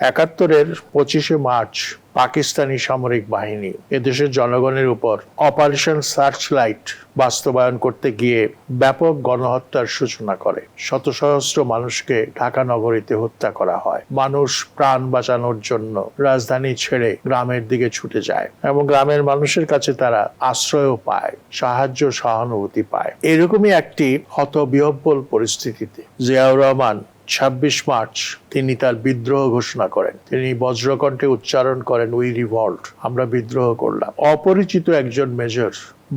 একাত্তরের 25শে মার্চ পাকিস্তানি সামরিক বাহিনী এদেশের জনগণের উপর অপারেশন সার্চলাইট বাস্তবায়ন করতে গিয়ে ব্যাপক গণহত্যার সূচনা করে। শত সহস্র মানুষকে ঢাকা নগরীতে হত্যা করা হয়। মানুষ প্রাণ বাঁচানোর জন্য রাজধানী ছেড়ে গ্রামের দিকে ছুটে যায় এবং গ্রামের মানুষের কাছে তারা আশ্রয়ও পায়, সাহায্য সহানুভূতি পায়। এরকমই একটি হতবিহ্বল পরিস্থিতিতে জিয়াউর রহমান ২৬ মার্চ তিনি তার বিদ্রোহ ঘোষণা করেন। তিনি বজ্রকণ্ঠে উচ্চারণ করেন, উই রিভল্ট, আমরা বিদ্রোহ করলাম। অপরিচিত একজন মেজর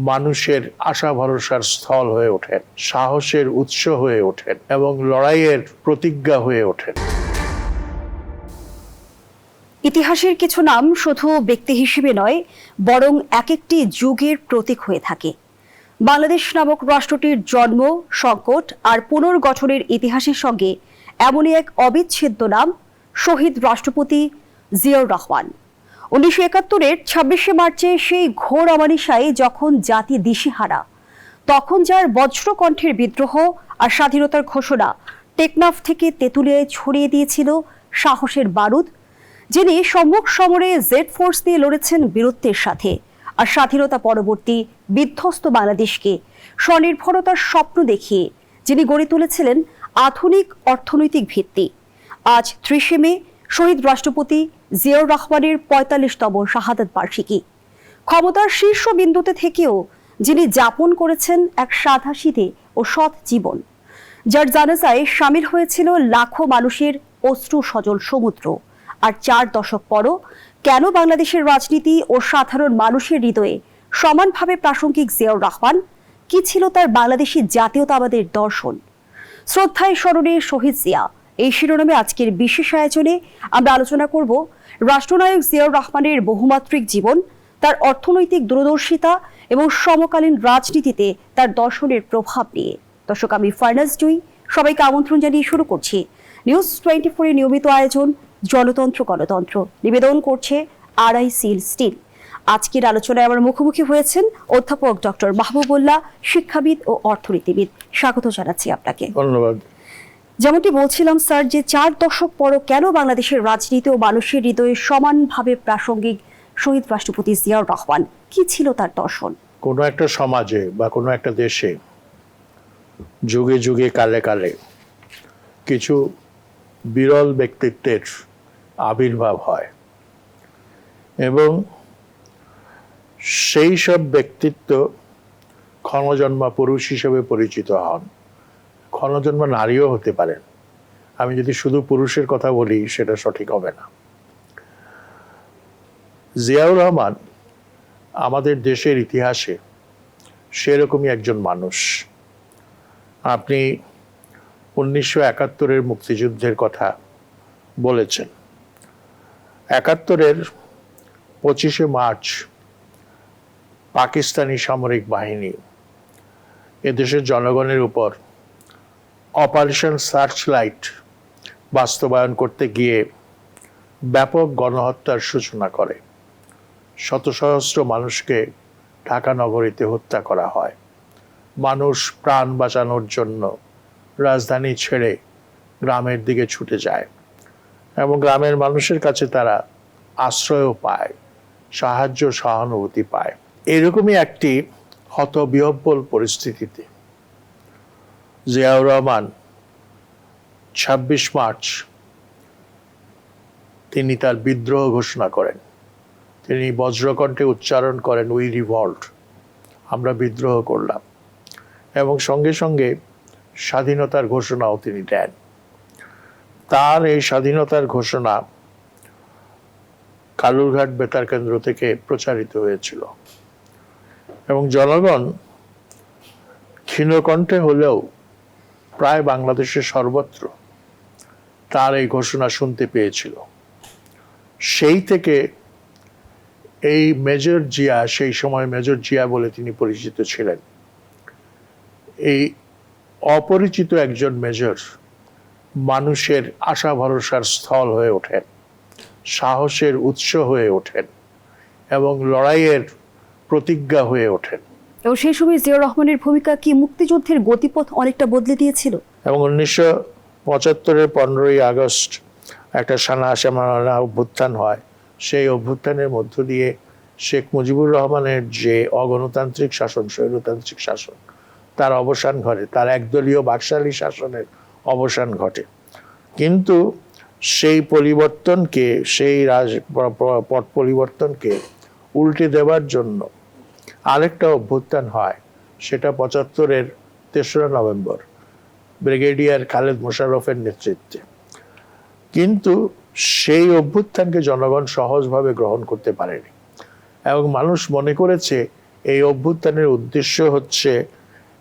মানুষের আশা ভরসার স্থল হয়ে ওঠেন, সাহসের উৎস হয়ে ওঠেন এবং লড়াইয়ের প্রতিজ্ঞা হয়ে ওঠেন। ইতিহাসের কিছু নাম শুধু ব্যক্তি হিসেবে নয়, বরং এক একটি যুগের প্রতীক হয়ে থাকে। বাংলাদেশ নামক রাষ্ট্রটির জন্ম, সংকট আর পুনর্গঠনের ইতিহাসের সঙ্গে এমনই এক অবিচ্ছেদ্য নাম শহীদ রাষ্ট্রপতি জিয়াউর রহমান। ১৯৭১-এর ২৬শে মার্চে সেই ঘোর অমানিসায় যখন জাতি দিশেহারা, তখন যার বজ্রকণ্ঠের বিদ্রোহ আর স্বাধীনতার ঘোষণা টেকনাফ থেকে তেঁতুলিয়ায় ছড়িয়ে দিয়েছিল সাহসের বারুদ, যিনি সম্মুখ সমরে জেড ফোর্স দিয়ে লড়েছেন বীরত্বের সাথে, আর স্বাধীনতা পরবর্তী বিধ্বস্ত বাংলাদেশকে স্বনির্ভরতার স্বপ্ন দেখিয়ে যিনি গড়ে তুলেছিলেন আধুনিক অর্থনৈতিক ভিত্তি। আজ ৩০শে মে শহীদ রাষ্ট্রপতি জিয়াউর রহমানের ৪৫তম শাহাদাত বার্ষিকী। ক্ষমতার শীর্ষবিন্দুতে থেকেও যিনি যাপন করেছেন এক সাধাসিধে ও সৎ জীবন, যার জানাজায় সামিল হয়েছিল লাখো মানুষের অশ্রু সজল সমুদ্র। আর ৪ দশক পরও কেন বাংলাদেশের রাজনীতি ও সাধারণ মানুষের হৃদয়ে সমানভাবে প্রাসঙ্গিক জিয়াউর রহমান? কি ছিল তার বাংলাদেশি জাতীয়তাবাদের দর্শন? শ্রদ্ধায় স্মরণে শহীদ জিয়া, এই শিরোনামে আজকের বিশেষ আয়োজনে আমরা আলোচনা করব রাষ্ট্রনায়ক জিয়াউর রহমানের বহুমাত্রিক জীবন, তার অর্থনৈতিক দূরদর্শিতা এবং সমকালীন রাজনীতিতে তার দর্শনের প্রভাব নিয়ে। দর্শক, আমি ফারনাজ জুই, সবাইকে আমন্ত্রণ জানিয়ে শুরু করছি নিউজ 24-এর নিয়মিত আয়োজন জনতন্ত্র গণতন্ত্র। নিবেদন করছে আড়াই স্টিল। আজকের আলোচনায় আমার মুখোমুখি হয়েছেন অধ্যাপক ডক্টর মাহবুবুল্লাহ, শিক্ষাবিদ ও অর্থনীতিবিদ। স্বাগত জানাচ্ছি আপনাকে। ধন্যবাদ। যেমনটি বলছিলাম স্যার, যে ৪ দশক পরও কেন বাংলাদেশের রাজনীতি ও মানুষের হৃদয়ে সমানভাবে প্রাসঙ্গিক শহীদ রাষ্ট্রপতি জিয়াউর রহমান? কি ছিল তার দর্শন? কোনো একটা সমাজে বা কোনো একটা দেশে যুগে যুগে কালে কালে কিছু বিরল ব্যক্তিত্বের আবির্ভাব হয় এবং সেই সব ব্যক্তিত্ব ক্ষণজন্মা পুরুষ হিসেবে পরিচিত হন। ক্ষণজন্মা নারীও হতে পারেন। আমি যদি শুধু পুরুষের কথা বলি সেটা সঠিক হবে না। জিয়াউর রহমান আমাদের দেশের ইতিহাসে সেরকমই একজন মানুষ। আপনি ১৯৭১-এর মুক্তিযুদ্ধের কথা বলেছেন। ৭১-এর ২৫শে মার্চ পাকিস্তানি সামরিক বাহিনী এদেশের জনগণের উপর অপারেশন সার্চলাইট বাস্তবায়ন করতে গিয়ে ব্যাপক গণহত্যার সূচনা করে। শত সহস্র মানুষকে ঢাকা নগরীতে হত্যা করা হয়। মানুষ প্রাণ বাঁচানোর জন্য রাজধানী ছেড়ে গ্রামের দিকে ছুটে যায় এবং গ্রামের মানুষের কাছে তারা আশ্রয়ও পায়, সাহায্য সহানুভূতি পায়। এরকমই একটি হতবিহ্বল পরিস্থিতিতে জিয়াউর রহমান ২৬ মার্চ তিনি তার বিদ্রোহ ঘোষণা করেন। তিনি বজ্রকণ্ঠে উচ্চারণ করেন, উই রিভল্ট, আমরা বিদ্রোহ করলাম এবং সঙ্গে সঙ্গে স্বাধীনতার ঘোষণাও তিনি দেন। তার এই স্বাধীনতার ঘোষণা কালুরঘাট বেতার কেন্দ্র থেকে প্রচারিত হয়েছিল এবং জনগণ ক্ষীণকণ্ঠে হলেও প্রায় বাংলাদেশের সর্বত্র তার এই ঘোষণা শুনতে পেয়েছিল। সেই থেকে এই মেজর জিয়া, সেই সময় মেজর জিয়া বলে তিনি পরিচিত ছিলেন, এই অপরিচিত একজন মেজর মানুষের আশা ভরসার স্থল হয়ে ওঠেন, সাহসের উৎস হয়ে ওঠেন এবং লড়াইয়ের প্রতিজ্ঞা হয়ে ওঠেন। এবং সেই সময় জিয়াউর রহমানের ভূমিকা কি মুক্তিযুদ্ধের গতিপথ অনেকটা বদলে দিয়েছিল? এবং ১৯৭৫-এর ১৫ই আগস্ট একটা সানা অভ্যুত্থান হয়, সেই অভ্যুত্থানের মধ্য দিয়ে শেখ মুজিবুর রহমানের যে অগণতান্ত্রিক শাসন, স্বৈরতান্ত্রিক শাসন, তার অবসান ঘটে, তার একদলীয় বাকশালী শাসনের অবসান ঘটে। কিন্তু সেই পরিবর্তনকে, সেই পট পরিবর্তনকে উল্টে দেওয়ার জন্য আরেকটা অভ্যুত্থান হয়, সেটা 75-এর 3রা নভেম্বর ব্রিগেডিয়ার খালেদ মোশাররফের নেতৃত্বে। কিন্তু সেই অভ্যুত্থানকে জনগণ সহজভাবে গ্রহণ করতে পারেনি, এবং মানুষ মনে করেছে এই অভ্যুত্থানের উদ্দেশ্য হচ্ছে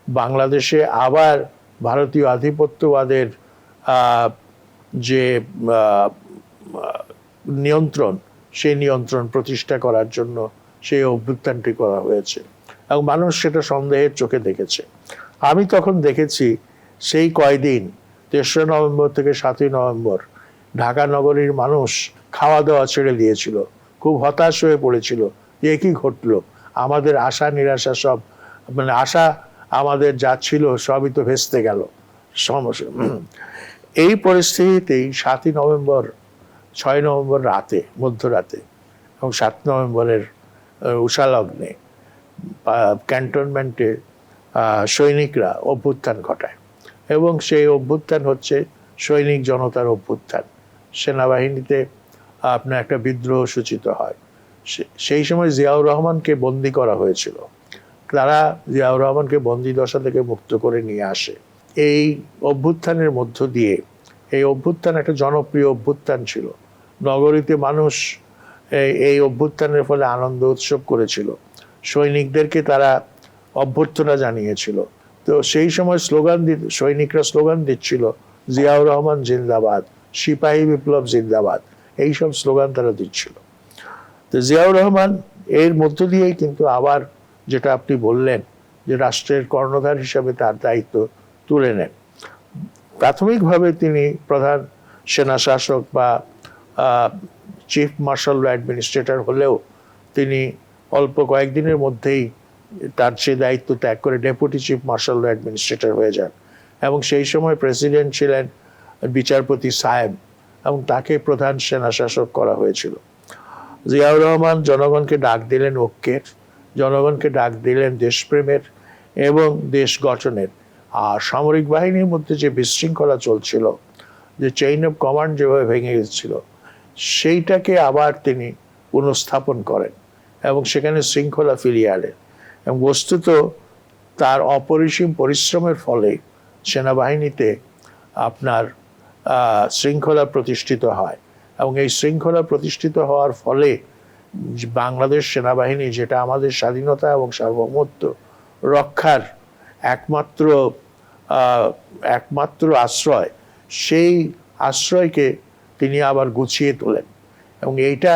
বাংলাদেশে আবার ভারতীয় আধিপত্যবাদের যে নিয়ন্ত্রণ, সেই নিয়ন্ত্রণ প্রতিষ্ঠা করার জন্য সেই অভ্যুত্থানটি করা হয়েছে, এবং মানুষ সেটা সন্দেহের চোখে দেখেছে। আমি তখন দেখেছি সেই কয়দিন 3রা নভেম্বর থেকে 7ই নভেম্বর ঢাকা নগরীর মানুষ খাওয়া দাওয়া ছেড়ে দিয়েছিল, খুব হতাশ হয়ে পড়েছিল যে কি ঘটলো, আমাদের আশা নিরাশা সব, মানে আশা আমাদের যা ছিল সবই তো ভেস্তে গেল। এই পরিস্থিতিতেই 7ই নভেম্বর, 6 নভেম্বর রাতে, মধ্যরাতে এবং 7 নভেম্বরের উষালগ্নে ক্যান্টনমেন্টে সৈনিকরা অভ্যুত্থান ঘটায়, এবং সেই অভ্যুত্থান হচ্ছে সৈনিক জনতার অভ্যুত্থান। সেনাবাহিনীতে আপনার একটা বিদ্রোহ সূচিত হয়। সেই সময় জিয়াউর রহমানকে বন্দী করা হয়েছিল, তারা জিয়াউর রহমানকে বন্দী দশা থেকে মুক্ত করে নিয়ে আসে। এই অভ্যুত্থানের মধ্য দিয়ে, এই অভ্যুত্থান একটা জনপ্রিয় অভ্যুত্থান ছিল, নগরীতে মানুষ এই অভ্যুত্থানের ফলে আনন্দ উৎসব করেছিল, সৈনিকদেরকে তারা অভ্যর্থনা জানিয়েছিল। তো সেই সময় সৈনিকরা স্লোগান দিচ্ছিল, জিয়াউর রহমান জিন্দাবাদ, সিপাহী বিপ্লব জিন্দাবাদ, এইসব স্লোগান তারা দিচ্ছিল। তো জিয়াউর রহমান এর মধ্য দিয়েই কিন্তু আবার, যেটা আপনি বললেন, যে রাষ্ট্রের কর্ণধার হিসাবে তার দায়িত্ব তুলে নেন। প্রাথমিকভাবে তিনি প্রধান সেনা শাসক বা চিফ মার্শাল অ্যাডমিনিস্ট্রেটর হলেও তিনি অল্প কয়েকদিনের মধ্যেই তার সে দায়িত্ব ত্যাগ করে ডেপুটি চিফ মার্শাল অ্যাডমিনিস্ট্রেটর হয়ে যান, এবং সেই সময় প্রেসিডেন্ট ছিলেন বিচারপতি সাহেব, এবং তাকে প্রধান সেনা শাসক করা হয়েছিল। জিয়াউর রহমান জনগণকে ডাক দিলেন ঐক্যের, জনগণকে ডাক দিলেন দেশপ্রেমের এবং দেশ গঠনের। আর সামরিক বাহিনীর মধ্যে যে বিশৃঙ্খলা চলছিল, যে চেইন অফ কমান্ড যেভাবে ভেঙে গেছিল, সেইটাকে আবার তিনি পুনঃস্থাপন করেন এবং সেখানে শৃঙ্খলা ফিরিয়ে আনেন। এবং বস্তুত তার অপরিসীম পরিশ্রমের ফলে সেনাবাহিনীতে আপনার শৃঙ্খলা প্রতিষ্ঠিত হয়, এবং এই শৃঙ্খলা প্রতিষ্ঠিত হওয়ার ফলে বাংলাদেশ সেনাবাহিনী, যেটা আমাদের স্বাধীনতা এবং সার্বভৌমত্ব রক্ষার একমাত্র আশ্রয়, সেই আশ্রয়কে তিনি আবার গুছিয়ে তোলেন, এবং এইটা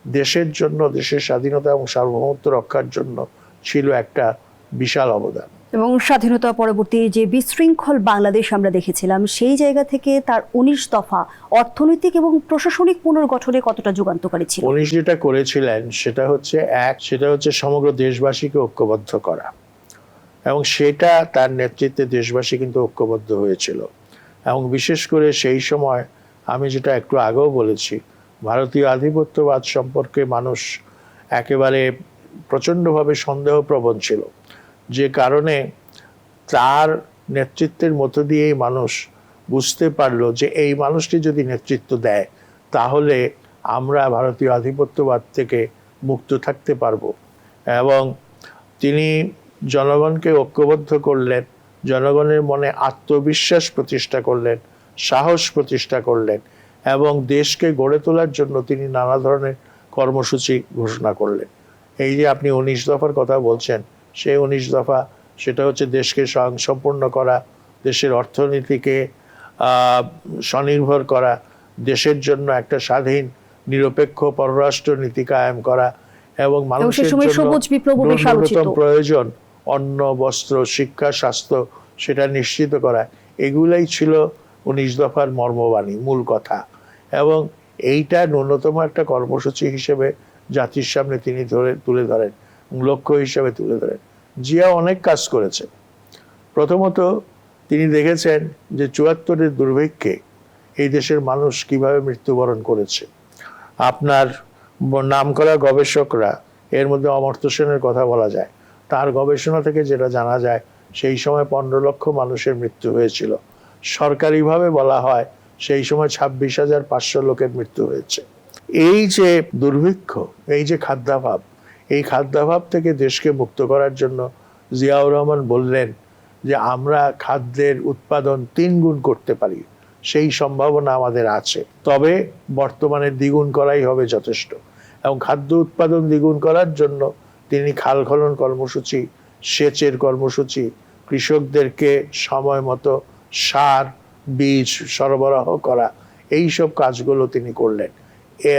দেশের জন্য, দেশের স্বাধীনতা এবং সার্বভৌমত্ব রক্ষার জন্য ছিল একটা বিশাল অবদান। এবং স্বাধীনতা পরবর্তী যে বিশৃঙ্খল বাংলাদেশ আমরা দেখেছিলাম, সেই জায়গা থেকে তার 19 দফা অর্থনৈতিক এবং প্রশাসনিক পুনর্গঠনে কতটা যুগান্তকারী ছিল? 19 যেটা করেছিলেন সেটা হচ্ছে সমগ্র দেশবাসীকে ঐক্যবদ্ধ করা, এবং সেটা তার নেতৃত্বে দেশবাসী কিন্তু ঐক্যবদ্ধ হয়েছিল। এবং বিশেষ করে সেই সময় আমি যেটা একটু আগেও বলেছি, ভারতীয় আধিপত্যবাদ সম্পর্কে মানুষ একেবারে প্রচণ্ডভাবে সন্দেহপ্রবণ ছিল, যে কারণে তার নেতৃত্বের মধ্য দিয়েই মানুষ বুঝতে পারলো যে এই মানুষটি যদি নেতৃত্ব দেয় তাহলে আমরা ভারতীয় আধিপত্যবাদ থেকে মুক্ত থাকতে পারবো। এবং তিনি জনগণকে ঐক্যবদ্ধ করলেন, জনগণের মনে আত্মবিশ্বাস প্রতিষ্ঠা করলেন, সাহস প্রতিষ্ঠা করলেন, এবং দেশকে গড়ে তোলার জন্য তিনি নানা ধরনের কর্মসূচি ঘোষণা করলেন। এই যে আপনি 19 দফার কথা বলছেন, সেই 19 দফা, সেটা হচ্ছে দেশকে স্বয়ংসম্পূর্ণ করা, দেশের অর্থনীতিকে স্বনির্ভর করা, দেশের জন্য একটা স্বাধীন নিরপেক্ষ পররাষ্ট্র নীতি কায়েম করা, এবং মানুষের জন্য প্রয়োজন অন্ন, বস্ত্র, শিক্ষা, স্বাস্থ্য সেটা নিশ্চিত করা, এগুলাই ছিল 19 দফার মর্মবাণী, মূল কথা। এবং এইটা ন্যূনতম একটা কর্মসূচি হিসেবে জাতির সামনে তিনি তুলে ধরেন, লক্ষ্য হিসেবে তুলে ধরেন। জিয়া অনেক কাজ করেছেন। প্রথমত তিনি দেখেছেন যে 74-এর দুর্ভিক্ষে এই দেশের মানুষ কিভাবে মৃত্যুবরণ করেছে। আপনার নামকরা গবেষকরা, এর মধ্যে অমর্ত্য সেনের কথা বলা যায়, তার গবেষণা থেকে যেটা জানা যায় সেই সময় 15 লক্ষ মানুষের মৃত্যু হয়েছিল। সরকারিভাবে বলা হয় সেই সময় 26,500 লোকের মৃত্যু হয়েছে। এই যে দুর্ভিক্ষ, এই যে খাদ্যাভাব, এই খাদ্যাভাব থেকে দেশকে মুক্ত করার জন্য জিয়াউর রহমান বললেন যে আমরা খাদ্যের উৎপাদন 3 গুণ করতে পারি, সেই সম্ভাবনা আমাদের আছে, তবে বর্তমানে দ্বিগুণ করাই হবে যথেষ্ট। এবং খাদ্য উৎপাদন দ্বিগুণ করার জন্য তিনি খাল খনন কর্মসূচি, সেচের কর্মসূচি, কৃষকদেরকে সময় মতো সার বীজ সরবরাহ করা, এই সব কাজগুলো তিনি করলেন।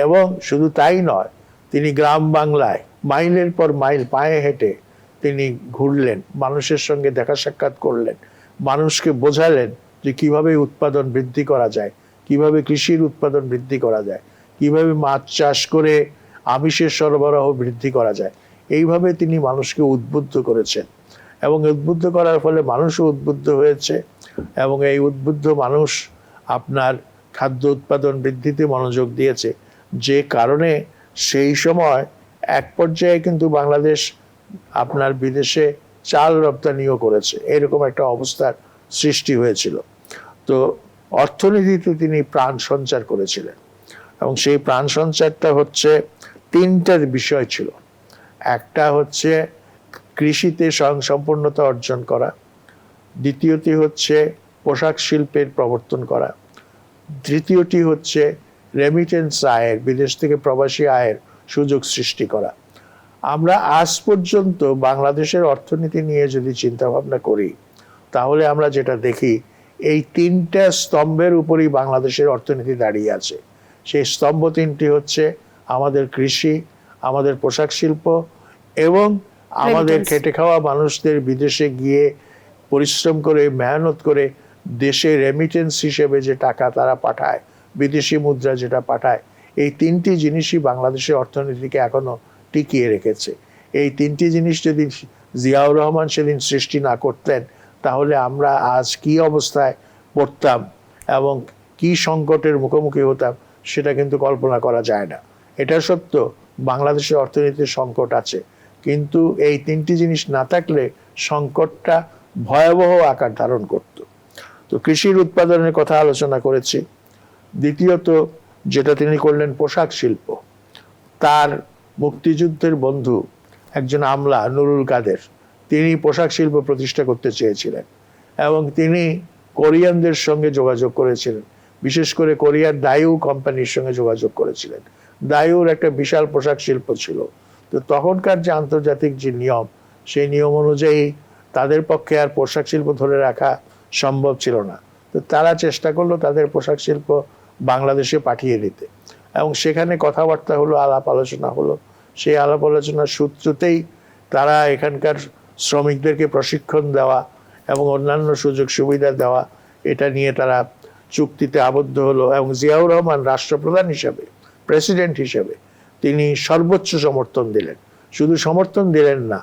এবং শুধু তাই নয়, তিনি গ্রাম বাংলায় মাইলের পর মাইল পায়ে হেঁটে তিনি ঘুরলেন, মানুষের সঙ্গে দেখা সাক্ষাৎ করলেন, মানুষকে বোঝালেন যে কিভাবে উৎপাদন বৃদ্ধি করা যায়, কিভাবে কৃষির উৎপাদন বৃদ্ধি করা যায়, কিভাবে মাছ চাষ করে আমিষের সরবরাহ বৃদ্ধি করা যায়। এইভাবে তিনি মানুষকে উদ্বুদ্ধ করেছেন এবং উদ্বুদ্ধ করার ফলে মানুষও উদ্বুদ্ধ হয়েছে এবং এই উদ্বুদ্ধ মানুষ আপনার খাদ্য উৎপাদন বৃদ্ধিতে মনোযোগ দিয়েছে, যে কারণে সেই সময় এক পর্যায়ে কিন্তু বাংলাদেশ আপনার বিদেশে চাল রপ্তানিও করেছে, এরকম একটা অবস্থার সৃষ্টি হয়েছিল। তো অর্থনীতিতে তিনি প্রাণ সঞ্চার করেছিলেন এবং সেই প্রাণ সঞ্চারটা হচ্ছে 3টা বিষয় ছিল। একটা হচ্ছে কৃষিতে স্বয়ংসম্পূর্ণতা অর্জন করা, দ্বিতীয়টি হচ্ছে পোশাক শিল্পের প্রবর্তন করা, তৃতীয়টি হচ্ছে রেমিটেন্স আয়ের, বিদেশ থেকে প্রবাসী আয়ের সুযোগ সৃষ্টি করা। আমরা আজ পর্যন্ত বাংলাদেশের অর্থনীতি নিয়ে যদি চিন্তা ভাবনা করি, তাহলে আমরা যেটা দেখি এই 3টা স্তম্ভের উপরই বাংলাদেশের অর্থনীতি দাঁড়িয়ে আছে। সেই স্তম্ভ 3টি হচ্ছে আমাদের কৃষি, আমাদের পোশাক শিল্প এবং আমাদের খেটে খাওয়া মানুষদের বিদেশে গিয়ে পরিশ্রম করে মেহনত করে দেশে রেমিটেন্স হিসেবে যে টাকা তারা পাঠায়, বিদেশি মুদ্রা যেটা পাঠায়, এই 3টি জিনিসই বাংলাদেশের অর্থনীতিকে এখনো টিকিয়ে রেখেছে। এই 3টি জিনিস যদি জিয়াউর রহমান সেদিন সৃষ্টি না করতেন, তাহলে আমরা আজ কি অবস্থায় পড়তাম এবং কি সংকটের মুখোমুখি হতাম সেটা কিন্তু কল্পনা করা যায় না। এটা সত্য, বাংলাদেশের অর্থনীতির সংকট আছে, কিন্তু এই 3টি জিনিস না থাকলে সংকটটা ভয়াবহ আকার ধারণ করত। তো কৃষির উৎপাদনের কথা আলোচনা করেছি। দ্বিতীয়ত যেটা তিনি করলেন, পোশাক শিল্প। তার মুক্তিযুদ্ধের বন্ধু একজন আমলা নুরুল কাদের, তিনি পোশাক শিল্প প্রতিষ্ঠা করতে চেয়েছিলেন এবং তিনি কোরিয়ানদের সঙ্গে যোগাযোগ করেছিলেন, বিশেষ করে কোরিয়ার দায়ু কোম্পানির সঙ্গে যোগাযোগ করেছিলেন। দায়ুর একটা বিশাল পোশাক শিল্প ছিল। তো তখনকার যে আন্তর্জাতিক যে নিয়ম, সেই নিয়ম অনুযায়ী তাদের পক্ষে আর পোশাক শিল্প ধরে রাখা সম্ভব ছিল না। তো তারা চেষ্টা করলো তাদের পোশাক শিল্প বাংলাদেশে পাঠিয়ে দিতে এবং সেখানে কথাবার্তা হলো, আলাপ আলোচনা হলো। সেই আলাপ আলোচনার সূত্রতেই তারা এখানকার শ্রমিকদেরকে প্রশিক্ষণ দেওয়া এবং অন্যান্য সুযোগ সুবিধা দেওয়া, এটা নিয়ে তারা চুক্তিতে আবদ্ধ হলো এবং জিয়াউর রহমান রাষ্ট্রপ্রধান হিসেবে, প্রেসিডেন্ট হিসেবে তিনি সর্বোচ্চ সমর্থন দিলেন। শুধু সমর্থন দিলেন না,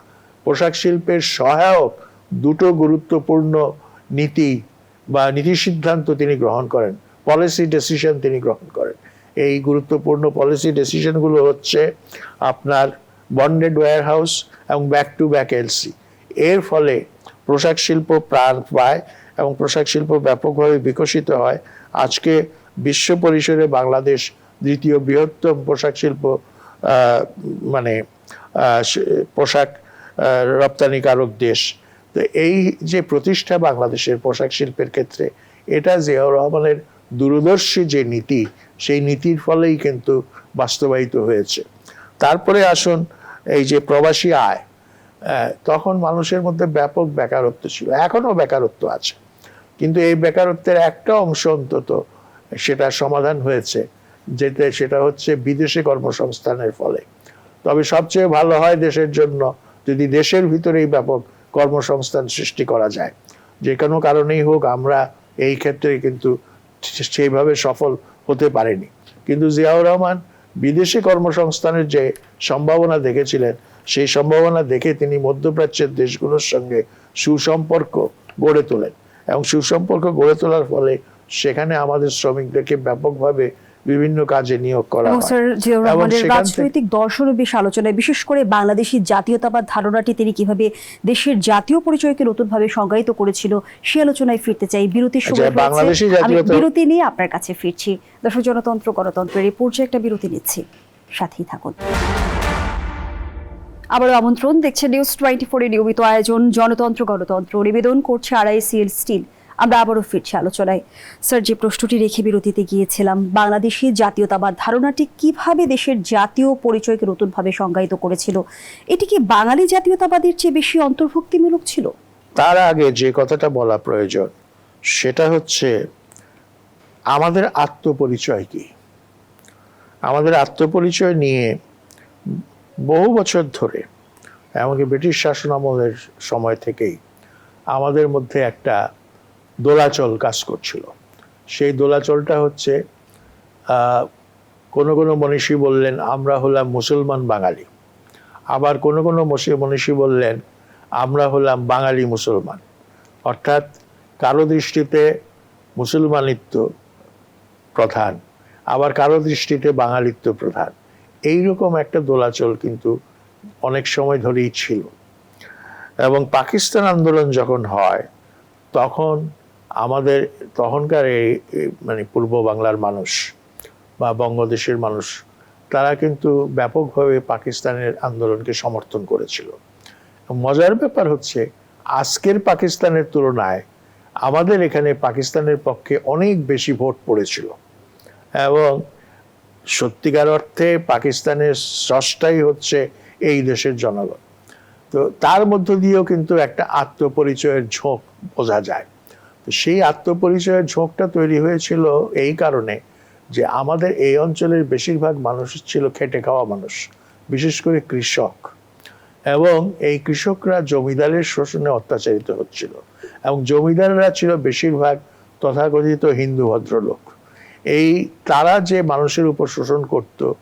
পোশাক শিল্পের সহায়ক 2টো গুরুত্বপূর্ণ নীতি বা নীতি সিদ্ধান্ত তিনি গ্রহণ করেন, পলিসি ডিসিশন তিনি গ্রহণ করেন। এই গুরুত্বপূর্ণ পলিসি ডিসিশনগুলো হচ্ছে আপনার বন্ডেড ওয়্যারহাউস এবং ব্যাক টু ব্যাক এলসি। এর ফলে পোশাক শিল্প প্রাণ পায় এবং পোশাক শিল্প ব্যাপকভাবে বিকশিত হয়। আজকে বিশ্ব পরিসরে বাংলাদেশ 2য় বৃহত্তম পোশাক শিল্প পোশাক রপ্তানিকারক দেশ। তো এই যে প্রতিষ্ঠা বাংলাদেশের পোশাক শিল্পের ক্ষেত্রে, এটা জিয়াউর রহমানের দূরদর্শী যে নীতি, সেই নীতির ফলেই কিন্তু বাস্তবায়িত হয়েছে। তারপরে আসুন এই যে প্রবাসী আয়, তখন মানুষের মধ্যে ব্যাপক বেকারত্ব ছিল, এখনো বেকারত্ব আছে, কিন্তু এই বেকারত্বের একটা অংশ অন্তত সেটা সমাধান হয়েছে, সেটা হচ্ছে বিদেশে কর্মসংস্থানের ফলে। তবে সবচেয়ে ভালো হয় দেশের জন্য যদি দেশের ভিতরেই ব্যাপক কর্মসংস্থান সৃষ্টি করা যায়। যে কোনো কারণেই হোক, আমরা এই ক্ষেত্রে কিন্তু সেইভাবে সফল হতে পারেনি। কিন্তু জিয়াউর রহমান বিদেশে কর্মসংস্থানের যে সম্ভাবনা দেখেছিলেন, সেই সম্ভাবনা দেখে তিনি মধ্যপ্রাচ্যের দেশগুলোর সঙ্গে সুসম্পর্ক গড়ে তোলেন এবং সুসম্পর্ক গড়ে তোলার ফলে সেখানে আমাদের শ্রমিকদেরকে ব্যাপকভাবে বিভিন্ন কাজে নিয়োগ করা এবং হয়। স্যার জিয়াউর এবং রহমানের সেখান থেকে- রাজনৈতিক দর্শনও বেশ আলোচনায়, বিশেষ করে বাংলাদেশি জাতীয়তাবাদ ধারণাটি তিনি কিভাবে দেশের জাতীয় পরিচয়কে নতুনভাবে সংজ্ঞায়িত করেছিল সে আলোচনায় ফিরতে চাই। বিরতির সময় হয়েছে। বাংলাদেশি আমি জাতীয়তা- বিরতি নিয়ে আপনার কাছে ফিরছি। দর্শক, জনতন্ত্র গণতন্ত্রের এই পর্যায়ে একটা বিরতি নিচ্ছি, সাথেই থাকুন। আবারও আমন্ত্রণ, দেখছেন নিউজ 24 এর নিয়মিত আয়োজন জনতন্ত্র গণতন্ত্র, নিবেদন করছে RICL স্টিল। আমরা আবারও ফিরছি আলোচনায়। স্যার, যে প্রশ্নটি রেখে বিরতিতে গিয়েছিলাম, বাংলাদেশি জাতীয়তাবাদ ধারণাটি কিভাবে দেশের জাতীয় পরিচয়কে নতুনভাবে সংজ্ঞায়িত করেছিল, এটি কি বাঙালি জাতীয়তাবাদের চেয়ে বেশি অন্তর্ভুক্তিমূলক ছিল? তার আগে যে কথাটা বলা প্রয়োজন সেটা হচ্ছে আমাদের আত্মপরিচয় কি। আমাদের আত্মপরিচয় নিয়ে বহু বছর ধরে, এমনকি ব্রিটিশ শাসন আমলের সময় থেকেই আমাদের মধ্যে একটা দোলাচল কাজ করছিল। সেই দোলাচলটা হচ্ছে কোনো কোনো মনীষী বললেন আমরা হলাম মুসলমান বাঙালি, আবার কোনো কোনো মনীষী বললেন আমরা হলাম বাঙালি মুসলমান। অর্থাৎ কারো দৃষ্টিতে মুসলমানিত্ব প্রধান, আবার কারো দৃষ্টিতে বাঙালিত্ব প্রধান। এইরকম একটা দোলাচল কিন্তু অনেক সময় ধরেই ছিল। এবং পাকিস্তান আন্দোলন যখন হয় তখন আমাদের তখনকার মানে পূর্ব বাংলার মানুষ বা বঙ্গদেশের মানুষ, তারা কিন্তু ব্যাপকভাবে পাকিস্তানের আন্দোলনকে সমর্থন করেছিল। মজার ব্যাপার হচ্ছে আজকের পাকিস্তানের তুলনায় আমাদের এখানে পাকিস্তানের পক্ষে অনেক বেশি ভোট পড়েছিল এবং সত্যিকার অর্থে পাকিস্তানের স্রষ্টাই হচ্ছে এই দেশের জনগণ। তো তার মধ্য দিয়েও কিন্তু একটা আত্মপরিচয়ের ঝোঁক বোঝা যায়। তো সেই আত্মপরিচয়ের ঝোঁকটা তৈরি হয়েছিল এই কারণে যে আমাদের এই অঞ্চলের বেশিরভাগ মানুষ ছিল খেটে খাওয়া মানুষ, বিশেষ করে কৃষক, এবং এই কৃষকরা জমিদারের শোষণে অত্যাচারিত হচ্ছিল এবং জমিদাররা ছিল বেশিরভাগ তথাকথিত হিন্দু ভদ্রলোক। এই তারা যে মানুষের উপর শোষণ করত,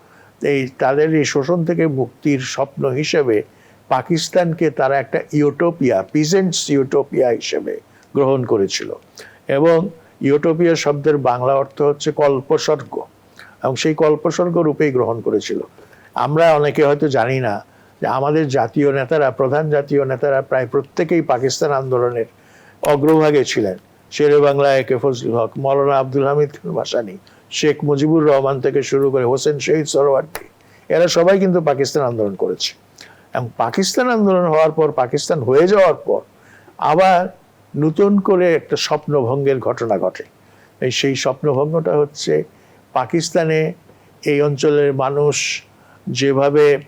তাদের এই শোষণ থেকে মুক্তির স্বপ্ন হিসেবে পাকিস্তানকে তারা একটা ইউটোপিয়া, পিজেন্টস ইউটোপিয়া হিসেবে গ্রহণ করেছিল। এবং ইউটোপিয়া শব্দের বাংলা অর্থ হচ্ছে কল্পস্বর্গ, এবং সেই কল্পস্বর্গ রূপেই গ্রহণ করেছিল। আমরা অনেকে হয়তো জানি না যে আমাদের জাতীয় নেতারা, প্রধান জাতীয় নেতারা প্রায় প্রত্যেকেই পাকিস্তান আন্দোলনের অগ্রভাগে ছিলেন। শেরে বাংলা একে ফজলুল হক, মৌলানা আব্দুল হামিদ খান ভাসানী, শেখ মুজিবুর রহমান থেকে শুরু করে হোসেন শহীদ সরওয়ার্দী, এরা সবাই কিন্তু পাকিস্তান আন্দোলন করেছে। এবং পাকিস্তান আন্দোলন হওয়ার পর, পাকিস্তান হয়ে যাওয়ার পর আবার নতুন করে একটা স্বপ্নভঙ্গের ঘটনা ঘটে। সেই স্বপ্নভঙ্গটা হচ্ছে পাকিস্তানে এই অঞ্চলের মানুষ যেভাবে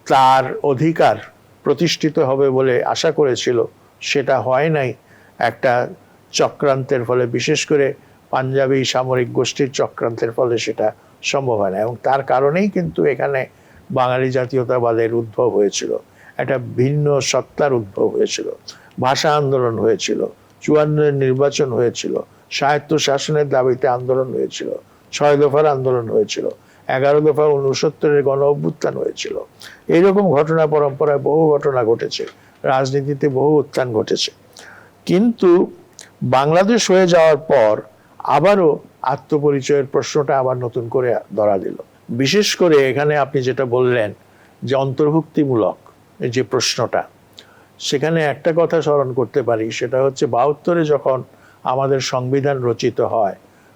তার অধিকার প্রতিষ্ঠিত হবে বলে আশা করেছিল সেটা হয় নাই। একটা চক্রান্তের ফলে, বিশেষ করে পাঞ্জাবি সামরিক গোষ্ঠীর চক্রান্তের ফলে সেটা সম্ভব হয় না। এবং তার কারণেই কিন্তু এখানে বাঙালি জাতীয়তাবাদের উদ্ভব হয়েছিল, একটা ভিন্ন সত্তার উদ্ভব হয়েছিল, ভাষা আন্দোলন হয়েছিল, 54 নির্বাচন হয়েছিল, স্বায়ত্ত শাসনের দাবিতে আন্দোলন হয়েছিল, 6 দফার আন্দোলন হয়েছিল, 11 দফা 69-এর গণ অভ্যুত্থান হয়েছিল। এইরকম ঘটনা পরম্পরায় বহু ঘটনা ঘটেছে, রাজনীতিতে বহু উত্থান ঘটেছে। কিন্তু বাংলাদেশ হয়ে যাওয়ার পর আবারও আত্মপরিচয়ের প্রশ্নটা আবার নতুন করে ধরা দিল। বিশেষ করে এখানে আপনি যেটা বললেন যে অন্তর্ভুক্তিমূলক যে প্রশ্নটা, সেখানে একটা কথা স্মরণ করতে পারি, সেটা হচ্ছে 72-এ যখন আমাদের সংবিধান রচিত হয়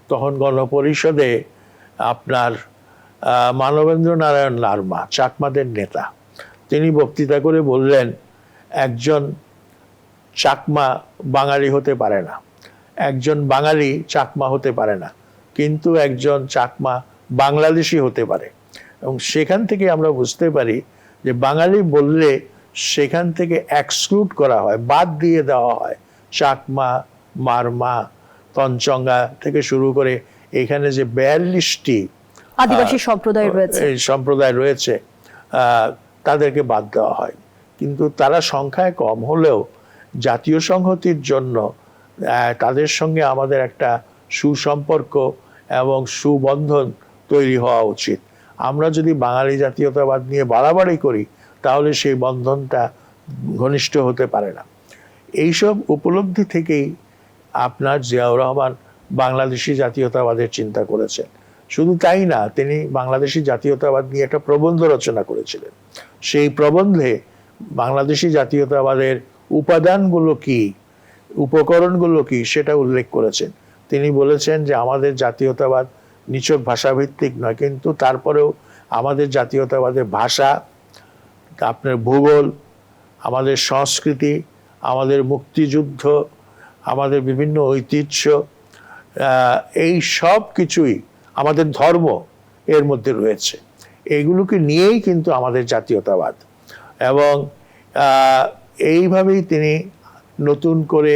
তখন গণপরিষদে আপনার মানবেন্দ্র নারায়ণ লারমা, চাকমাদের নেতা, তিনি বক্তৃতা করে বললেন একজন চাকমা বাঙালি হতে পারে না, একজন বাঙালি চাকমা হতে পারে না, কিন্তু একজন চাকমা বাংলাদেশি হতে পারে। এবং সেখান থেকে আমরা বুঝতে পারি যে বাঙালি বললে সেখান থেকে এক্সক্লুড করা হয়, বাদ দিয়ে দেওয়া হয় চাকমা, মারমা, তঞ্চঙ্গা থেকে শুরু করে এখানে যে 42টি আদিবাসী সম্প্রদায় রয়েছে তাদেরকে বাদ দেওয়া হয়। কিন্তু তারা সংখ্যায় কম হলেও জাতীয় সংহতির জন্য তাদের সঙ্গে আমাদের একটা সুসম্পর্ক এবং সুবন্ধন তৈরি হওয়া উচিত। আমরা যদি বাঙালি জাতীয়তাবাদ নিয়ে বাড়াবাড়ি করি তাহলে সেই বন্ধনটা ঘনিষ্ঠ হতে পারে না। এইসব উপলব্ধি থেকেই আপনার জিয়াউর রহমান বাংলাদেশি জাতীয়তাবাদের চিন্তা করেছেন। শুধু তাই না, তিনি বাংলাদেশি জাতীয়তাবাদ নিয়ে একটা প্রবন্ধ রচনা করেছিলেন। সেই প্রবন্ধে বাংলাদেশি জাতীয়তাবাদের উপাদানগুলো কি, উপকরণগুলো কি, সেটা উল্লেখ করেছেন। তিনি বলেছেন যে আমাদের জাতীয়তাবাদ নিছক ভাষাভিত্তিক নয়, কিন্তু তারপরেও আমাদের জাতীয়তাবাদের ভাষা, আপনার ভূগোল, আমাদের সংস্কৃতি, আমাদের মুক্তিযুদ্ধ, আমাদের বিভিন্ন ঐতিহ্য, এই সব কিছুই, আমাদের ধর্ম এর মধ্যে রয়েছে। এইগুলোকে নিয়েই কিন্তু আমাদের জাতীয়তাবাদ। এবং এইভাবেই তিনি নতুন করে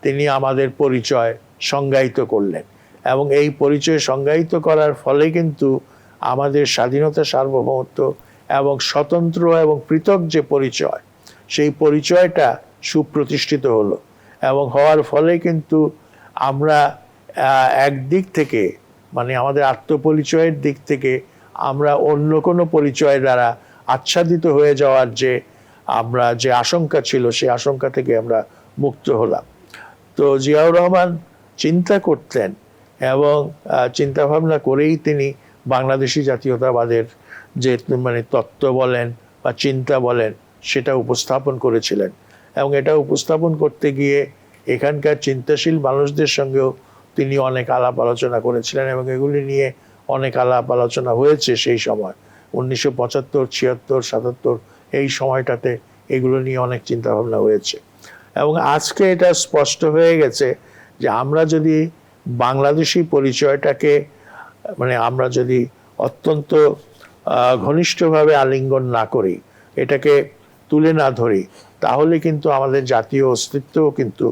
তিনি আমাদের পরিচয় সংজ্ঞায়িত করলেন। এবং এই পরিচয় সংজ্ঞায়িত করার ফলে কিন্তু আমাদের স্বাধীনতা, সার্বভৌমত্ব এবং স্বতন্ত্র এবং পৃথক যে পরিচয়, সেই পরিচয়টা সুপ্রতিষ্ঠিত হলো। এবং হওয়ার ফলে কিন্তু আমরা একদিক থেকে, মানে আমাদের আত্মপরিচয়ের দিক থেকে, আমরা অন্য কোনো পরিচয় দ্বারা আচ্ছাদিত হয়ে যাওয়ার আমরা যে আশঙ্কা ছিল, সেই আশঙ্কা থেকে আমরা মুক্ত হলাম। তো জিয়াউর রহমান চিন্তা করতেন এবং চিন্তা ভাবনা করেই তিনি বাংলাদেশি জাতীয়তাবাদের যে মানে তত্ত্ব বলেন বা চিন্তা বলেন, সেটা উপস্থাপন করেছিলেন। এবং এটা উপস্থাপন করতে গিয়ে এখানকার চিন্তাশীল মানুষদের সঙ্গেও তিনি অনেক আলাপ আলোচনা করেছিলেন, এবং এগুলি নিয়ে অনেক আলাপ আলোচনা হয়েছে সেই সময় 1975, 76, 77 এই সময়টাতে এগুলো নিয়ে অনেক চিন্তা ভাবনা হয়েছে। এবং আজকে এটা স্পষ্ট হয়ে গেছে যে আমরা যদি বাংলাদেশি পরিচয়টাকে, মানে আমরা যদি অত্যন্ত ঘনিষ্ঠভাবে আলিঙ্গন না করি, এটাকে তুলে না ধরি, তাহলে কিন্তু আমাদের জাতীয় অস্তিত্বও কিন্তু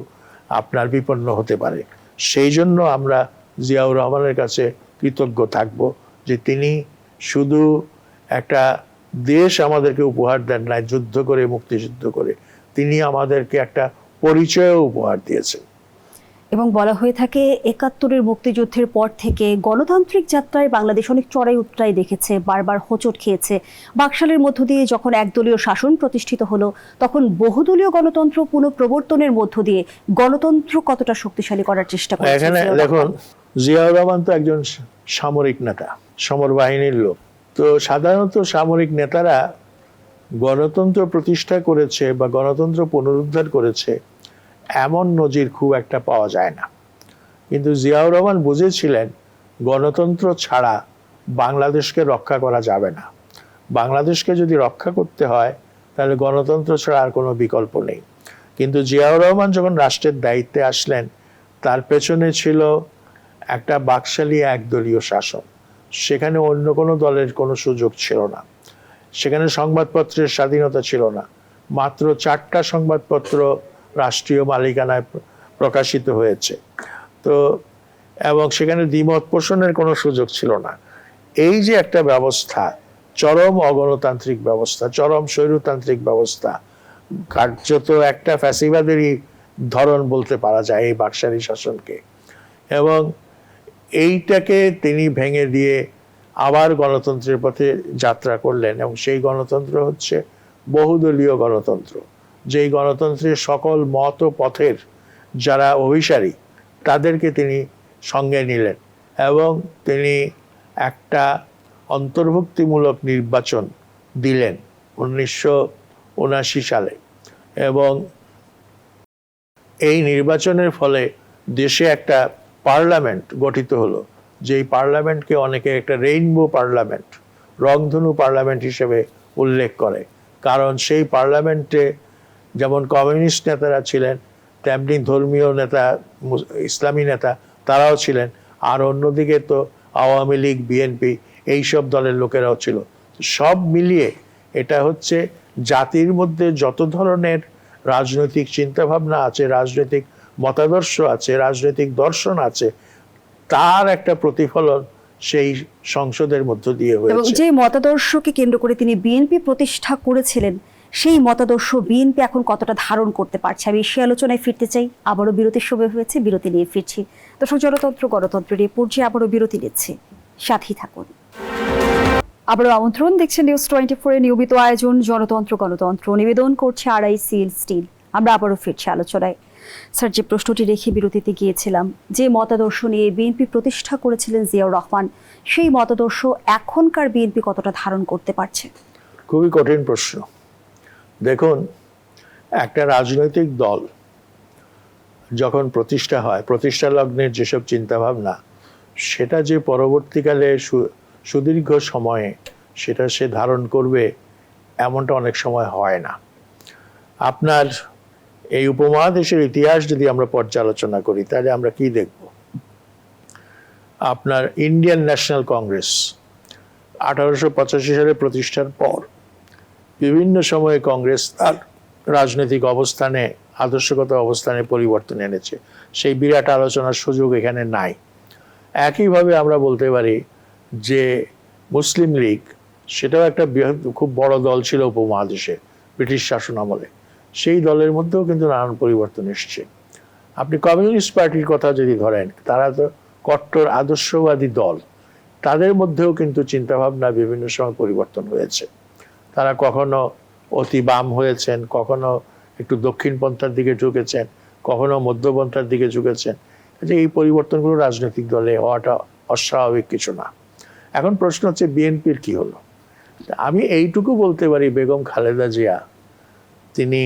আপনার বিপন্ন হতে পারে। সেই জন্য আমরা জিয়াউর রহমানের কাছে কৃতজ্ঞ থাকব যে তিনি শুধু একটা দেশ আমাদেরকে উপহার দেন নাই যুদ্ধ করে, মুক্তিযুদ্ধ করে, তিনি আমাদেরকে একটা পরিচয়ও উপহার দিয়েছেন। এবং বলা হয়ে থাকে ৭১-এর মুক্তিযুদ্ধের পর থেকে গণতান্ত্রিক যাত্রায় বাংলাদেশ অনেক চড়াই উতরাই দেখেছে, বারবার হোঁচট খেয়েছে। বাকশালের মধ্য দিয়ে যখন একদলীয় শাসন প্রতিষ্ঠিত হলো, তখন বহুদলীয় গণতন্ত্র পুনঃপ্রবর্তনের মধ্য দিয়ে গণতন্ত্র কতটা শক্তিশালী করার চেষ্টা করেছে। এখানে দেখুন, জিয়াউর রহমান তো একজন সামরিক নেতা, সমর বাহিনীর লোক। তো সাধারণত সামরিক নেতারা গণতন্ত্র প্রতিষ্ঠা করেছে বা গণতন্ত্র পুনরুদ্ধার করেছে এমন নজির খুব একটা পাওয়া যায় না। কিন্তু জিয়াউর রহমান বুঝেছিলেন গণতন্ত্র ছাড়া বাংলাদেশকে রক্ষা করা যাবে না। বাংলাদেশকে যদি রক্ষা করতে হয় তাহলে গণতন্ত্র ছাড়া আর কোনো বিকল্প নেই। কিন্তু জিয়াউর রহমান যখন রাষ্ট্রের দায়িত্বে আসলেন, তার পেছনে ছিল একটা বাকশালী একদলীয় শাসন। সেখানে অন্য কোনো দলের কোনো সুযোগ ছিল না। সেখানে সংবাদপত্রের স্বাধীনতা ছিল না। মাত্র 4টা সংবাদপত্র রাষ্ট্রীয় মালিকানায় প্রকাশিত হয়েছে। তো এবং সেখানে দ্বিমত পোষণের কোনো সুযোগ ছিল না। এই যে একটা ব্যবস্থা, চরম অগণতান্ত্রিক ব্যবস্থা, চরম স্বৈরতান্ত্রিক ব্যবস্থা, কার্যত একটা ফ্যাসিবাদেরই ধরন বলতে পারা যায় এই বাকশালী শাসনকে। এবং এইটাকে তিনি ভেঙে দিয়ে আবার গণতন্ত্রের পথে যাত্রা করলেন। এবং সেই গণতন্ত্র হচ্ছে বহুদলীয় গণতন্ত্র, যেই গণতন্ত্রের সকল মত ও পথের যারা অভিসারী তাদেরকে তিনি সঙ্গে নিলেন। এবং তিনি একটা অন্তর্ভুক্তিমূলক নির্বাচন দিলেন 1979 সালে। এবং এই নির্বাচনের ফলে দেশে একটা পার্লামেন্ট গঠিত হলো, যেই পার্লামেন্টকে অনেকে একটা রেইনবো পার্লামেন্ট, রংধনু পার্লামেন্ট হিসেবে উল্লেখ করে। কারণ সেই পার্লামেন্টে যেমন কমিউনিস্ট নেতারা ছিলেন, তেমনি ধর্মীয় নেতা, ইসলামী নেতা তারাও ছিলেন। আর অন্যদিকে তো আওয়ামী লীগ, বিএনপি এইসব দলের লোকেরাও ছিল। সব মিলিয়ে এটা হচ্ছে জাতির মধ্যে যত ধরনের রাজনৈতিক চিন্তাভাবনা আছে, রাজনৈতিক মতাদর্শ আছে, রাজনৈতিক দর্শন আছে, তার একটা প্রতিফলন সেই সংসদের মধ্য দিয়ে হয়েছে। এবং যে মতাদর্শকে কেন্দ্র করে তিনি বিএনপি প্রতিষ্ঠা করেছিলেন, সেই মতাদর্শ বিএনপি এখন কতটা ধারণ করতে পারছে, আমি সে আলোচনায় ফিরতে চাই। আবারও বিরতির সময় হয়েছে, বিরতি নিয়ে ফিরছি। দর্শক, জনতন্ত্র গণতন্ত্র নিয়ে পর্যায়ে আবারও বিরতি নিচ্ছি, সাথী থাকুন। আবারও আমন্ত্রণ, দেখছেন নিউজ 24 এর নিয়মিত আয়োজন জনতন্ত্র গণতন্ত্র, নিবেদন করছে RICL স্টিল। আমরা আবারও ফিরছি আলোচনায়। স্যার, যে প্রশ্নটি রেখে বিরতিতে গিয়েছিলাম, যে মতাদর্শ নিয়ে বিএনপি প্রতিষ্ঠা করেছিলেন জিয়াউর রহমান, সেই মতাদর্শ এখনকার বিএনপি কতটা ধারণ করতে পারছে? খুবই কঠিন প্রশ্ন। দেখুন, একটা রাজনৈতিক দল যখন প্রতিষ্ঠা হয়, প্রতিষ্ঠা লগ্নের যেসব চিন্তাভাবনা, সেটা যে পরবর্তীকালে সুদীর্ঘ সময়ে সেটা সে ধারণ করবে এমনটা অনেক সময় হয় না। আপনার এই উপমহাদেশের ইতিহাস যদি আমরা পর্যালোচনা করি, তাহলে আমরা কি দেখব? আপনার ইন্ডিয়ান ন্যাশনাল কংগ্রেস 1885 সালে প্রতিষ্ঠার পর বিভিন্ন সময়ে কংগ্রেস তার রাজনৈতিক অবস্থানে, আদর্শগত অবস্থানে পরিবর্তন এনেছে। সেই বিরাট আলোচনার সুযোগ এখানে নাই। একইভাবে আমরা বলতে পারি যে মুসলিম লীগ, সেটাও একটা খুব বড় দল ছিল উপমহাদেশে ব্রিটিশ শাসন আমলে। সেই দলের মধ্যেও কিন্তু নানান পরিবর্তন এসছে। আপনি কমিউনিস্ট পার্টির কথা যদি ধরেন, তারা তো কট্টর আদর্শবাদী দল, তাদের মধ্যেও কিন্তু চিন্তাভাবনা বিভিন্ন সময় পরিবর্তন হয়েছে। তারা কখনো অতি বাম হয়েছেন, কখনো একটু দক্ষিণপন্থার দিকে ঝুঁকেছেন, কখনো মধ্যপন্থার দিকে ঝুঁকেছেন। যে এই পরিবর্তনগুলো রাজনৈতিক দলে হওয়াটা অস্বাভাবিক কিছু না। এখন প্রশ্ন হচ্ছে বিএনপির কি হলো? আমি এইটুকু বলতে পারি, বেগম খালেদা জিয়া তিনি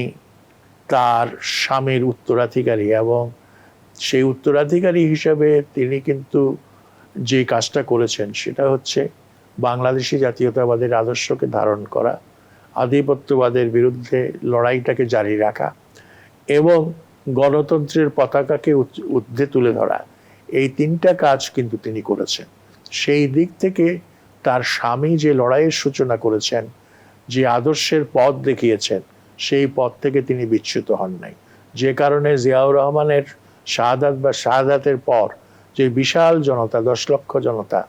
তার স্বামীর উত্তরাধিকারী, এবং সেই উত্তরাধিকারী হিসাবে তিনি কিন্তু যে কাজটা করেছেন সেটা হচ্ছে বাংলাদেশি জাতীয়তাবাদের আদর্শকে ধারণ করা, আধিপত্যবাদের বিরুদ্ধে লড়াইটাকে জারি রাখা এবং গণতন্ত্রের পতাকাকে ঊর্ধ্বে তুলে ধরা। এই তিনটা কাজ কিন্তু তিনি করেছেন। সেই দিক থেকে তার স্বামী যে লড়াইয়ের সূচনা করেছেন, যে আদর্শের পথ দেখিয়েছেন, সেই পথ থেকে তিনি বিচ্যুত হন নাই। যে কারণে জিয়াউর রহমানের শাহাদাত বা শাহাদাতের পর যে বিশাল জনতা, 10 লক্ষ জনতা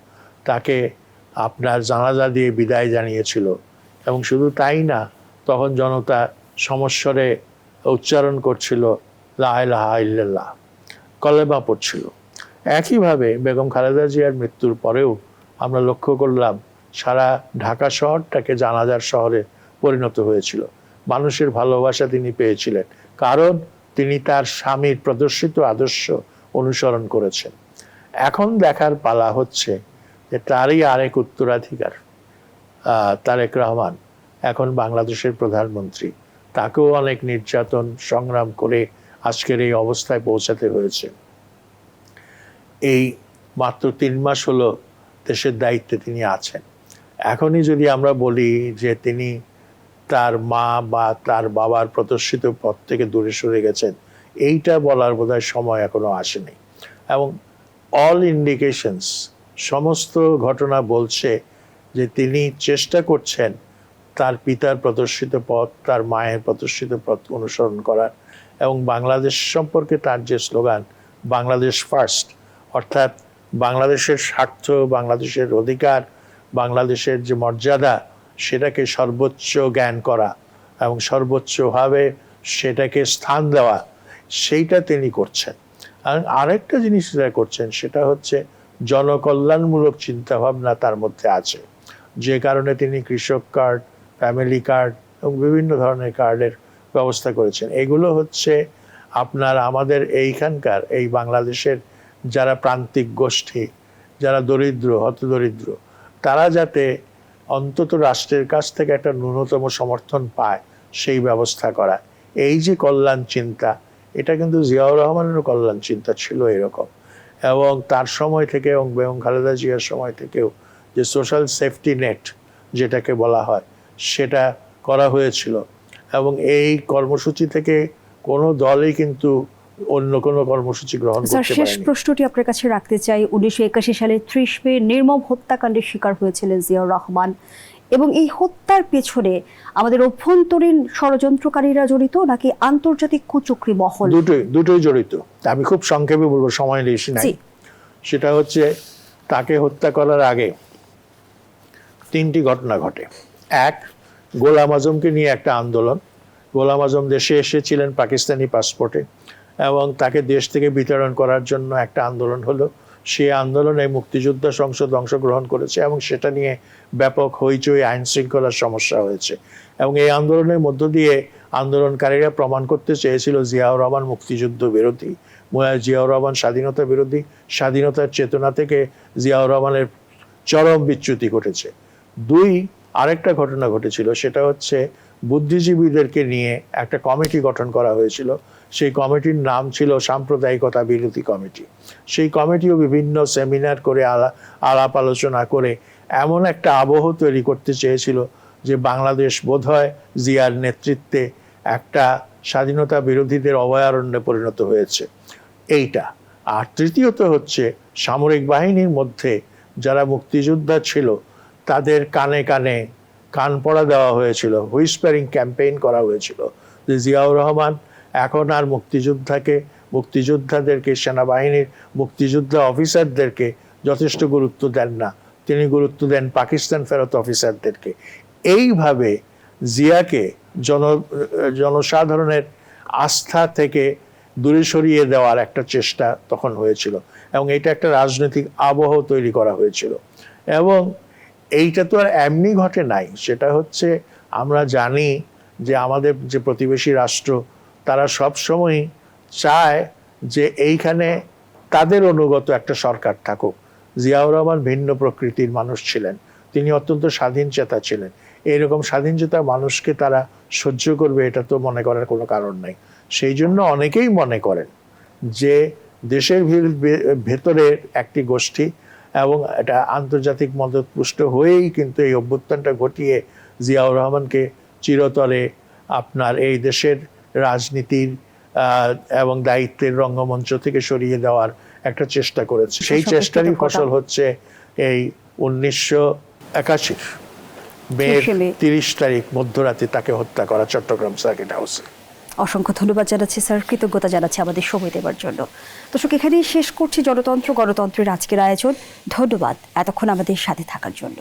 তাকে আপনার জানাজা দিয়ে বিদায় জানিয়েছিল, এবং শুধু তাই না, তখন জনতা সমস্বরে উচ্চারণ করছিল লা ইলাহা ইল্লাল্লাহ, কলেমা পড়ছিল। একইভাবে বেগম খালেদা জিয়ার মৃত্যুর পরেও আমরা লক্ষ্য করলাম সারা ঢাকা শহরটাকে জানাজার শহরে পরিণত হয়েছিল। মানুষের ভালোবাসা তিনি পেয়েছিলেন, কারণ তিনি তার স্বামীর প্রদর্শিত আদর্শ অনুসরণ করেছেন। এখন দেখার পালা হচ্ছে যে তারই আরেক উত্তরাধিকার তারেক রহমান এখন বাংলাদেশের প্রধানমন্ত্রী। তাকেও অনেক নির্যাতন সংগ্রাম করে আজকের এই অবস্থায় পৌঁছাতে হয়েছে। এই মাত্র 3 মাস হলো দেশের দায়িত্বে তিনি আছেন। এখনই যদি আমরা বলি যে তিনি তার মা বা তার বাবার প্রদর্শিত পথ থেকে দূরে সরে গেছেন, এইটা বলার বোধহয় সময় এখনো আসেনি। এবং অল ইন্ডিকেশনস, সমস্ত ঘটনা বলছে যে তিনি চেষ্টা করছেন তার পিতার প্রদর্শিত পথ, তার মায়ের প্রদর্শিত পথ অনুসরণ করার, এবং বাংলাদেশ সম্পর্কে তার যে স্লোগান বাংলাদেশ ফার্স্ট, অর্থাৎ বাংলাদেশের স্বার্থ, বাংলাদেশের অধিকার, বাংলাদেশের যে মর্যাদা, সেটাকে সর্বোচ্চ জ্ঞান করা এবং সর্বোচ্চভাবে সেটাকে স্থান দেওয়া, সেইটা তিনি করছেন। আর আরেকটা জিনিস যেটা করছেন সেটা হচ্ছে জনকল্যাণমূলক চিন্তাভাবনা তার মধ্যে আছে, যে কারণে তিনি কৃষক কার্ড, ফ্যামিলি কার্ড এবং বিভিন্ন ধরনের কার্ডের ব্যবস্থা করেছেন। এগুলো হচ্ছে আপনার আমাদের এইখানকার এই বাংলাদেশের যারা প্রান্তিক গোষ্ঠী, যারা দরিদ্র, হতদরিদ্র, তারা যাতে অন্তত রাষ্ট্রের কাছ থেকে একটা ন্যূনতম সমর্থন পায়, সেই ব্যবস্থা করা। এই যে কল্যাণ চিন্তা, এটা কিন্তু জিয়াউর রহমানেরও কল্যাণ চিন্তা ছিল এরকম, এবং তার সময় থেকে এবং বেগম খালেদা জিয়ার সময় থেকেও যে সোশ্যাল সেফটি নেট যেটাকে বলা হয়, সেটা করা হয়েছিল। এবং এই কর্মসূচি থেকে কোনো দলই কিন্তু অন্য কোনো কর্মসূচি গ্রহণ করতে পারেনি। শেষ প্রশ্নটি আপনার কাছে রাখতে চাই। 1981 সালে 30 মে নির্মম হত্যাকাণ্ডের শিকার হয়েছিলেন জিয়াউর রহমান, এবং এই হত্যার পেছনে আমাদের অভ্যন্তরীণ ষড়যন্ত্রকারীরা জড়িত নাকি আন্তর্জাতিক কুচক্রী মহল? দুটোই জড়িত। আমি খুব সংক্ষেপে বলবো, সময় বেশি নাই। সেটা হচ্ছে তাকে হত্যা করার আগে 3টি ঘটনা ঘটে। এক, গোলাম আজমকে নিয়ে একটা আন্দোলন। গোলাম আজম দেশে এসেছিলেন পাকিস্তানি পাসপোর্টে, এবং তাকে দেশ থেকে বিতরণ করার জন্য একটা আন্দোলন হলো। সেই আন্দোলনে মুক্তিযোদ্ধা সংসদ অংশগ্রহণ করেছে, এবং সেটা নিয়ে ব্যাপক হইচই, আইন শৃঙ্খলার সমস্যা হয়েছে। এবং এই আন্দোলনের মধ্য দিয়ে আন্দোলনকারীরা প্রমাণ করতে চেয়েছিল জিয়াউর রহমান মুক্তিযুদ্ধ বিরোধী, জিয়াউর রহমান স্বাধীনতা বিরোধী, স্বাধীনতার চেতনা থেকে জিয়াউর রহমানের চরম বিচ্যুতি ঘটেছে। দুই, আরেকটা ঘটনা ঘটেছিল, সেটা হচ্ছে বুদ্ধিজীবীদেরকে নিয়ে একটা কমিটি গঠন করা হয়েছিল। সেই কমিটির নাম ছিল সাম্প্রদায়িকতা বিরোধী কমিটি। সেই কমিটিও বিভিন্ন সেমিনার করে আলাপ আলোচনা করে এমন একটা আবহ তৈরি করতে চেয়েছিল যে বাংলাদেশ বোধহয় জিয়ার নেতৃত্বে একটা স্বাধীনতা বিরোধীদের অভয়ারণ্যে পরিণত হয়েছে, এইটা। আর তৃতীয়ত হচ্ছে সামরিক বাহিনীর মধ্যে যারা মুক্তিযোদ্ধা ছিল তাদের কানে কানে কান পড়া দেওয়া হয়েছিল, হুইসপারিং ক্যাম্পেইন করা হয়েছিল যে জিয়াউর রহমান এখন আর মুক্তিযোদ্ধাদেরকে, সেনাবাহিনীর মুক্তিযোদ্ধা অফিসারদেরকে যথেষ্ট গুরুত্ব দেন না, তিনি গুরুত্ব দেন পাকিস্তান ফেরত অফিসারদেরকে। এইভাবে জিয়াকে জনসাধারণের আস্থা থেকে দূরে সরিয়ে দেওয়ার একটা চেষ্টা তখন হয়েছিল, এবং এটা একটা রাজনৈতিক আবহ তৈরি করা হয়েছিল। এবং এইটা তো আর এমনি ঘটে নাই, সেটা হচ্ছে আমরা জানি যে আমাদের যে প্রতিবেশী রাষ্ট্র তারা সবসময় চায় যে এইখানে তাদের অনুগত একটা সরকার থাকুক। জিয়াউর রহমান ভিন্ন প্রকৃতির মানুষ ছিলেন, তিনি অত্যন্ত স্বাধীনচেতা ছিলেন। এইরকম স্বাধীনচেতা মানুষকে তারা সহ্য করবে এটা তো মনে করার কোনো কারণ নাই। সেই জন্য অনেকেই মনে করেন যে দেশের ভেতরের একটি গোষ্ঠী এবং এটা আন্তর্জাতিক মদতপুষ্ট হয়েই কিন্তু এই অভ্যুত্থানটা ঘটিয়ে জিয়াউর রহমানকে চিরতরে আপনার এই দেশের রাজনীতির এবং দায়িত্বের রঙ্গমঞ্চ থেকে সরিয়ে দেওয়ার একটা চেষ্টা করেছে। সেই চেষ্টারই ফসল হচ্ছে এই 1981 মের 30 তারিখ মধ্যরাতে তাকে হত্যা করা চট্টগ্রাম সার্কিট হাউসে। অসংখ্য ধন্যবাদ জানাচ্ছি স্যার, কৃতজ্ঞতা জানাচ্ছি আমাদের সময় দেওয়ার জন্য। দর্শক, এখানেই শেষ করছি জনতন্ত্র গণতন্ত্রের আজকের আয়োজন। ধন্যবাদ এতক্ষণ আমাদের সাথে থাকার জন্য।